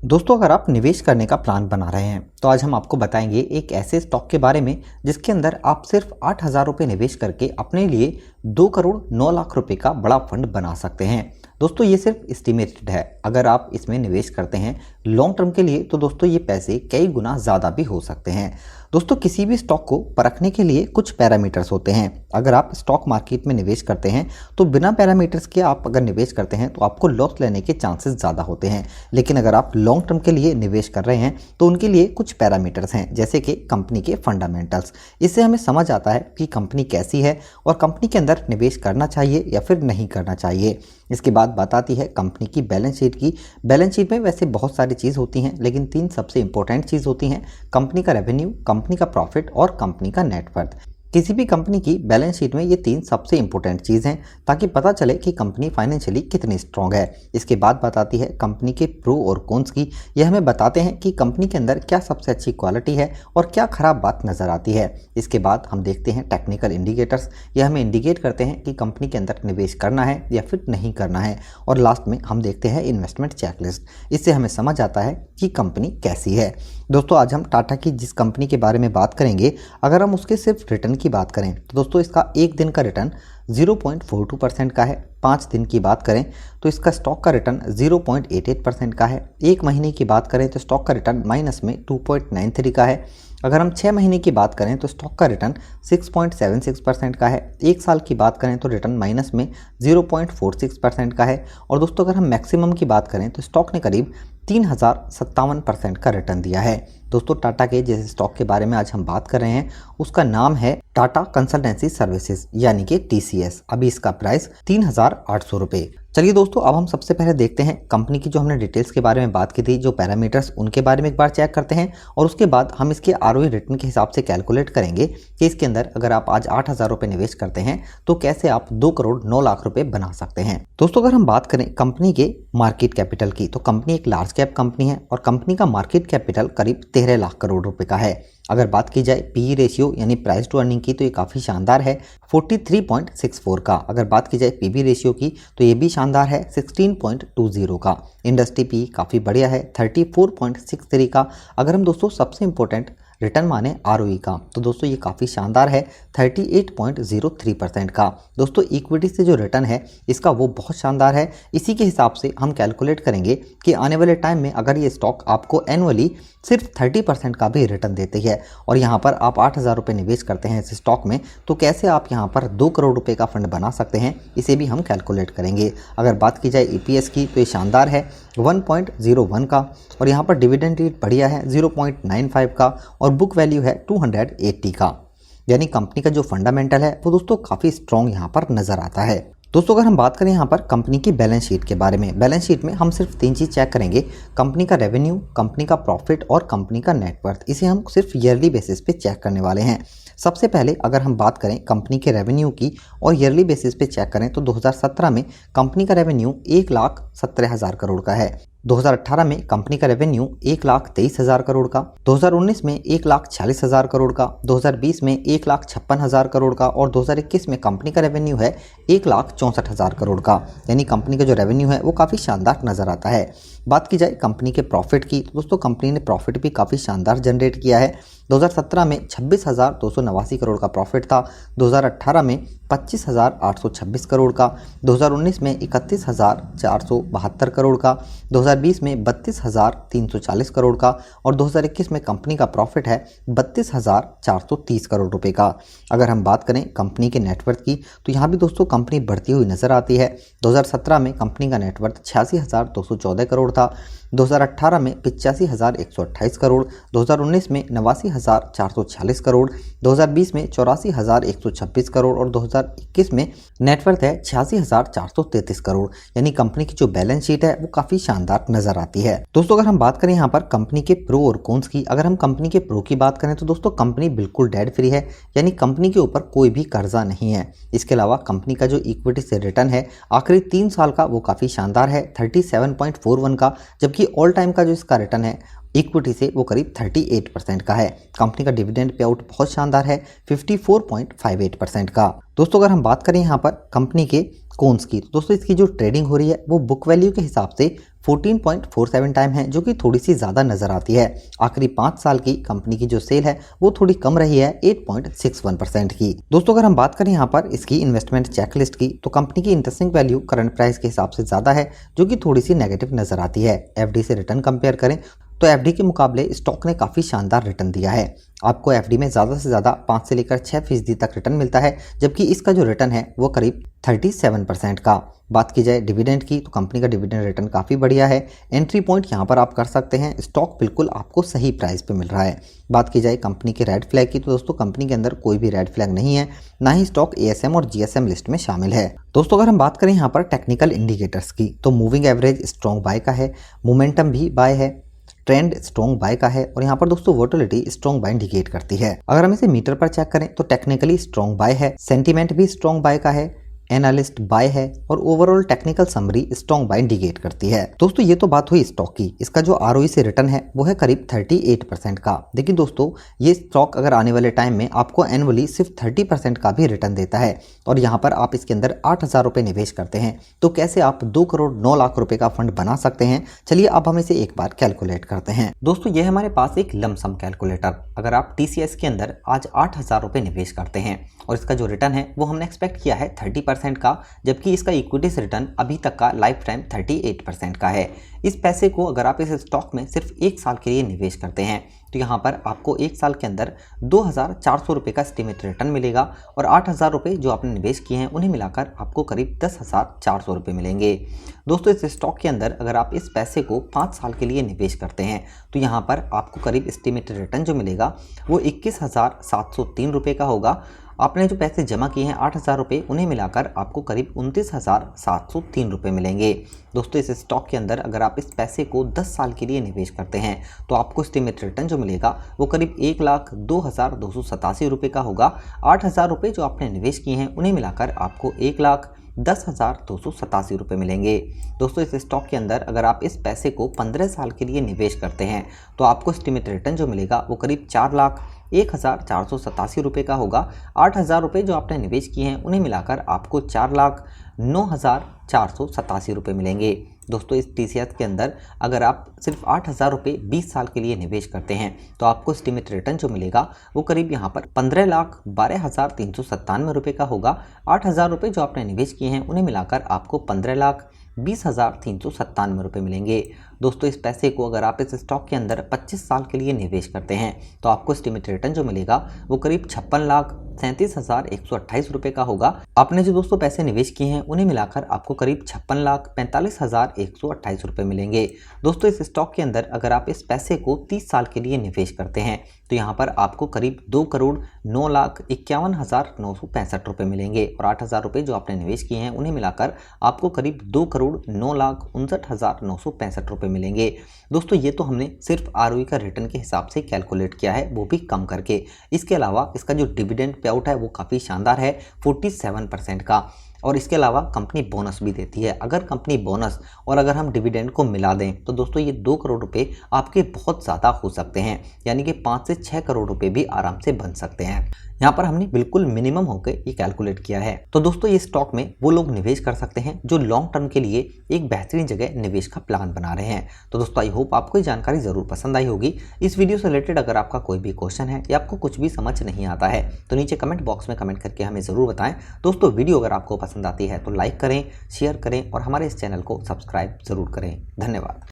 दोस्तों, अगर आप निवेश करने का प्लान बना रहे हैं तो आज हम आपको बताएंगे एक ऐसे स्टॉक के बारे में जिसके अंदर आप सिर्फ 8,000 रुपये निवेश करके अपने लिए 2,09,00,000 रुपये का बड़ा फंड बना सकते हैं। दोस्तों, ये सिर्फ एस्टिमेटेड है। अगर आप इसमें निवेश करते हैं लॉन्ग टर्म के लिए तो दोस्तों ये पैसे कई गुना ज़्यादा भी हो सकते हैं। दोस्तों, किसी भी स्टॉक को परखने के लिए कुछ पैरामीटर्स होते हैं। अगर आप स्टॉक मार्केट में निवेश करते हैं तो बिना पैरामीटर्स के आप अगर निवेश करते हैं तो आपको लॉस लेने के चांसेस ज़्यादा होते हैं। लेकिन अगर आप लॉन्ग टर्म के लिए निवेश कर रहे हैं तो उनके लिए कुछ पैरामीटर्स हैं, जैसे कि कंपनी के फंडामेंटल्स। इससे हमें समझ आता है कि कंपनी कैसी है और कंपनी के अंदर निवेश करना चाहिए या फिर नहीं करना चाहिए। इसके बाद बात आती है कंपनी की बैलेंस शीट की। बैलेंस शीट में वैसे बहुत सारी चीज़ होती हैं, लेकिन 3 सबसे इंपॉर्टेंट चीज़ होती हैं: कंपनी का रेवेन्यू, कंपनी का प्रॉफिट और कंपनी का नेटवर्थ। किसी भी कंपनी की बैलेंस शीट में ये 3 सबसे इंपॉर्टेंट चीज़ हैं, ताकि पता चले कि कंपनी फाइनेंशियली कितनी स्ट्रांग है। इसके बाद बात आती है कंपनी के प्रो और कॉन्स की। यह हमें बताते हैं कि कंपनी के अंदर क्या सबसे अच्छी क्वालिटी है और क्या खराब बात नज़र आती है। इसके बाद हम देखते हैं टेक्निकल इंडिकेटर्स। यह हमें इंडिकेट करते हैं कि कंपनी के अंदर निवेश करना है या फिर नहीं करना है। और लास्ट में हम देखते हैं इन्वेस्टमेंट चेकलिस्ट। इससे हमें समझ आता है कि कंपनी कैसी है। दोस्तों, आज हम टाटा की जिस कंपनी के बारे में बात करेंगे, अगर हम उसके सिर्फ रिटर्न की बात करें तो दोस्तों इसका एक दिन का रिटर्न 0.42% का है। 5 दिन की बात करें तो इसका स्टॉक का रिटर्न 0.88% का है। एक महीने की बात करें तो स्टॉक का रिटर्न माइनस में 2.93 का है। अगर हम 6 महीने की बात करें तो स्टॉक का रिटर्न 6.76% का है। एक साल की बात करें तो रिटर्न माइनस में 0.46% का है। और दोस्तों, अगर हम मैक्सिमम की बात करें तो स्टॉक ने करीब 3,057% का रिटर्न दिया है। दोस्तों, टाटा के जिस स्टॉक के बारे में आज हम बात कर रहे हैं उसका नाम है टाटा कंसल्टेंसी सर्विसेज, यानी कि TCS। अभी इसका प्राइस 3,800 रुपये। चलिए दोस्तों, अब हम सबसे पहले देखते हैं कंपनी की जो हमने डिटेल्स के बारे में बात की थी, जो पैरामीटर्स, उनके बारे में एक बार चेक करते हैं। और उसके बाद हम इसके ROE रिटर्न के हिसाब से कैलकुलेट करेंगे कि इसके अंदर अगर आप आज 8,000 रुपये निवेश करते हैं तो कैसे आप 2,09,00,000 रुपये बना सकते हैं। दोस्तों, अगर हम बात करें कंपनी के मार्केट कैपिटल की तो कंपनी एक लार्ज कैप कंपनी है और कंपनी का मार्केट कैपिटल करीब 13 लाख करोड़ रुपए का है। अगर बात की जाए PE रेशियो यानी प्राइस टू अर्निंग की तो ये काफ़ी शानदार है, 43.64 का। अगर बात की जाए PB रेशियो की तो ये भी शानदार है, 16.20 का। इंडस्ट्री PE काफ़ी बढ़िया है, 34.63 का। अगर हम दोस्तों सबसे इंपॉर्टेंट रिटर्न माने ROE का तो दोस्तों ये काफ़ी शानदार है, 38.03% का। दोस्तों, इक्विटी से जो रिटर्न है इसका वो बहुत शानदार है। इसी के हिसाब से हम कैलकुलेट करेंगे कि आने वाले टाइम में अगर ये स्टॉक आपको एनुअली सिर्फ 30% का भी रिटर्न देती है और यहाँ पर आप 8,000 रुपये निवेश करते हैं इस स्टॉक में, तो कैसे आप यहाँ पर 2 करोड़ रुपए का फंड बना सकते हैं, इसे भी हम कैलकुलेट करेंगे। अगर बात की जाए EPS की तो ये शानदार है, 1.01 का। और यहाँ पर डिविडेंड रेट बढ़िया है, 0.95 का। और बुक वैल्यू है 280 का। यानी कंपनी का जो फंडामेंटल है वो दोस्तों काफ़ी स्ट्रॉन्ग यहाँ पर नज़र आता है। दोस्तों, अगर हम बात करें यहाँ पर कंपनी की बैलेंस शीट के बारे में, बैलेंस शीट में हम सिर्फ 3 चीज़ चेक करेंगे: कंपनी का रेवेन्यू, कंपनी का प्रॉफिट और कंपनी का नेटवर्थ। इसे हम सिर्फ ईयरली बेसिस पे चेक करने वाले हैं। सबसे पहले अगर हम बात करें कंपनी के रेवेन्यू की और ईयरली बेसिस पे चेक करें तो 2017 में कंपनी का रेवेन्यू 1,17,000 करोड़ का है। 2018 में कंपनी का रेवेन्यू 1,23,000 करोड़ का, 2019 में 1,40,000 करोड़ का, 2020 में 1,56,000 करोड़ का और 2021 में कंपनी का रेवेन्यू है 1,64,000 करोड़ का। यानी कंपनी का जो रेवेन्यू है वो काफ़ी शानदार नज़र आता है। बात की जाए कंपनी के प्रॉफिट की तो दोस्तों कंपनी ने प्रॉफिट भी काफ़ी शानदार जनरेट किया है। 2017 में 26,289 करोड़ का प्रॉफिट था, 2018 में 25,826 करोड़ का, 2019 में 31,472 करोड़ का, 2020 में 32,340 करोड़ का और 2021 में कंपनी का प्रॉफिट है 32,430 करोड़ रुपए का। अगर हम बात करें कंपनी के नेटवर्थ की तो यहाँ भी दोस्तों कंपनी बढ़ती हुई नज़र आती है। 2017 में कंपनी का नेटवर्थ 86,214 करोड़ था, 2018 में 85,128 करोड़, 2019 में 89,446 करोड़, 2020 में 84,126 करोड़ और 2021 में नेटवर्थ है 86,433 करोड़। यानी कंपनी की जो बैलेंस शीट है वो काफ़ी शानदार नज़र आती है। दोस्तों, अगर हम बात करें यहाँ पर कंपनी के प्रो और कॉन्स की, अगर हम कंपनी के प्रो की बात करें तो दोस्तों कंपनी बिल्कुल डेट फ्री है, यानी कंपनी के ऊपर कोई भी कर्जा नहीं है। इसके अलावा कंपनी का जो इक्विटी से रिटर्न है आखिरी 3 साल का वो काफ़ी शानदार है, 37.41 का। जबकि ऑल टाइम का जो इसका रिटर्न है इक्विटी से वो करीब 38% का है। कंपनी का डिविडेंड पे आउट बहुत शानदार है, 54.58% का। दोस्तों अगर हम बात करें यहाँ पर कंपनी के कॉन्स की, तो दोस्तों इसकी जो ट्रेडिंग हो रही है वो बुक वैल्यू के हिसाब से 14.47 टाइम है, जो कि थोड़ी सी ज़्यादा नज़र आती है। आखिरी 5 साल की कंपनी की जो सेल है वो थोड़ी कम रही है, 8.61% की। दोस्तों अगर हम बात करें यहाँ पर इसकी इन्वेस्टमेंट चेकलिस्ट की, तो कंपनी की इंटरेस्टिंग वैल्यू करंट प्राइस के हिसाब से ज़्यादा है, जो कि थोड़ी सी नेगेटिव नज़र आती है। एफडी से रिटर्न कंपेयर करें तो एफडी के मुकाबले स्टॉक ने काफ़ी शानदार रिटर्न दिया है। आपको एफडी में ज़्यादा से ज़्यादा 5 से लेकर 6% तक रिटर्न मिलता है, जबकि इसका जो रिटर्न है वो करीब 37% का। बात की जाए डिविडेंड की, तो कंपनी का डिविडेंड रिटर्न काफ़ी बढ़िया है। एंट्री पॉइंट यहाँ पर आप कर सकते हैं, स्टॉक बिल्कुल आपको सही प्राइस पे मिल रहा है। बात की जाए कंपनी के रेड फ्लैग की, तो दोस्तों कंपनी के अंदर कोई भी रेड फ्लैग नहीं है, ना ही स्टॉक एएसएम और जीएसएम लिस्ट में शामिल है। दोस्तों अगर हम बात करें यहाँ पर टेक्निकल इंडिकेटर्स की, तो मूविंग एवरेज स्ट्रॉन्ग बाय का है, मोमेंटम भी बाय है, ट्रेंड स्ट्रॉन्ग बाय का है, और यहाँ पर दोस्तों वोलेटिलिटी स्ट्रॉन्ग बाय इंडिकेट करती है। अगर हम इसे मीटर पर चेक करें तो टेक्निकली स्ट्रॉन्ग बाय है, सेंटीमेंट भी स्ट्रॉन्ग बाय का है, एनालिस्ट बाय है, और overall technical summary strong bye indicate करती है। दोस्तों ये तो बात हुई स्टॉक की। इसका जो आरओई से रिटर्न है वो है करीब 38% का। लेकिन दोस्तों ये स्टॉक अगर आने वाले टाइम में आपको एनुअली सिर्फ 30% का भी रिटर्न देता है, और यहाँ पर आप इसके अंदर 8,000 रुपये निवेश करते हैं, तो कैसे आप 2 करोड़ 9 लाख रुपए का फंड बना सकते हैं? चलिए अब हम इसे एक बार कैलकुलेट करते हैं। दोस्तों ये हमारे पास एक लमसम कैलकुलेटर। अगर आप टीसीएस के अंदर आज 8,000 रुपये निवेश करते हैं और इसका जो रिटर्न है वो हमने एक्सपेक्ट किया है 30% का, जबकि इसका इक्विटी से रिटर्न अभी तक का लाइफ टाइम 38% का है। इस पैसे को अगर आप इस स्टॉक में सिर्फ 1 साल के लिए निवेश करते हैं तो यहाँ पर आपको 1 साल के अंदर 2,400 रुपये का एस्टिमेट रिटर्न मिलेगा, और 8,000 रुपये जो आपने निवेश किए हैं उन्हें मिलाकर आपको करीब 10,400 रुपये मिलेंगे। दोस्तों इस स्टॉक के अंदर अगर आप इस पैसे को 5 साल के लिए निवेश करते हैं तो यहाँ पर आपको करीब एस्टिमेटेड रिटर्न जो मिलेगा वो 21,703 रुपये का होगा। आपने जो पैसे जमा किए हैं 8,000 रुपये, उन्हें मिलाकर आपको करीब 29,703 रुपये मिलेंगे। दोस्तों इस स्टॉक के अंदर अगर आप इस पैसे को 10 साल के लिए निवेश करते हैं तो आपको एस्टिमेटेड रिटर्न जो मिलेगा वो करीब 1,02,287 रुपये का होगा। 8,000 रुपये जो आपने निवेश किए हैं उन्हें मिलाकर आपको 1,10,287 रुपये मिलेंगे। दोस्तों इस स्टॉक के अंदर अगर आप इस पैसे को 15 साल के लिए निवेश करते हैं तो आपको एस्टिमेटेड रिटर्न जो मिलेगा वो करीब 4,01,487 रुपये का होगा। 8,000 रुपये जो आपने निवेश किए हैं उन्हें मिलाकर आपको 4,09,487 रुपये मिलेंगे। दोस्तों इस टीसीएस के अंदर अगर आप सिर्फ 8,000 रुपये 20 साल के लिए निवेश करते हैं तो आपको एस्टिमेटेड रिटर्न जो मिलेगा वो करीब यहाँ पर 15,12,397 रुपये का होगा। 8,000 रुपये जो आपने निवेश किए हैं उन्हें मिलाकर आपको 15,20,397 रुपये मिलेंगे। दोस्तों इस पैसे को अगर आप इस स्टॉक के अंदर 25 साल के लिए निवेश करते हैं तो आपको एस्टिमेटेड रिटर्न जो मिलेगा वो करीब 56,37,128 रुपये का होगा। आपने जो दोस्तों पैसे निवेश किए हैं उन्हें मिलाकर आपको करीब 56,45,128 रुपये मिलेंगे। दोस्तों इस स्टॉक के अंदर अगर आप इस पैसे को 30 साल के लिए निवेश करते हैं तो यहाँ पर आपको करीब 2,09,51,965 रुपये मिलेंगे, और 8,000 रुपये जो आपने निवेश किए हैं उन्हें मिलाकर आपको करीब 2,09,59,965 रुपये मिलेंगे। दोस्तों ये तो हमने सिर्फ आरओई का रिटर्न के हिसाब से कैलकुलेट किया है, वो भी कम करके। इसके अलावा इसका जो डिविडेंड पे आउट है वो काफ़ी शानदार है, 47% का, और इसके अलावा कंपनी बोनस भी देती है। अगर कंपनी बोनस और अगर हम डिविडेंड को मिला दें तो दोस्तों ये 2 करोड़ रुपए आपके बहुत ज़्यादा हो सकते हैं, यानी कि 5 से 6 करोड़ रुपए भी आराम से बन सकते हैं। यहाँ पर हमने बिल्कुल मिनिमम होकर ये कैलकुलेट किया है। तो दोस्तों ये स्टॉक में वो लोग निवेश कर सकते हैं जो लॉन्ग टर्म के लिए एक बेहतरीन जगह निवेश का प्लान बना रहे हैं। तो दोस्तों आई होप आपको ये जानकारी ज़रूर पसंद आई होगी। इस वीडियो से रिलेटेड अगर आपका कोई भी क्वेश्चन है या आपको कुछ भी समझ नहीं आता है तो नीचे कमेंट बॉक्स में कमेंट करके हमें ज़रूर बताएं। दोस्तों वीडियो अगर आपको पसंद आती है तो लाइक करें, शेयर करें और हमारे इस चैनल को सब्सक्राइब ज़रूर करें। धन्यवाद।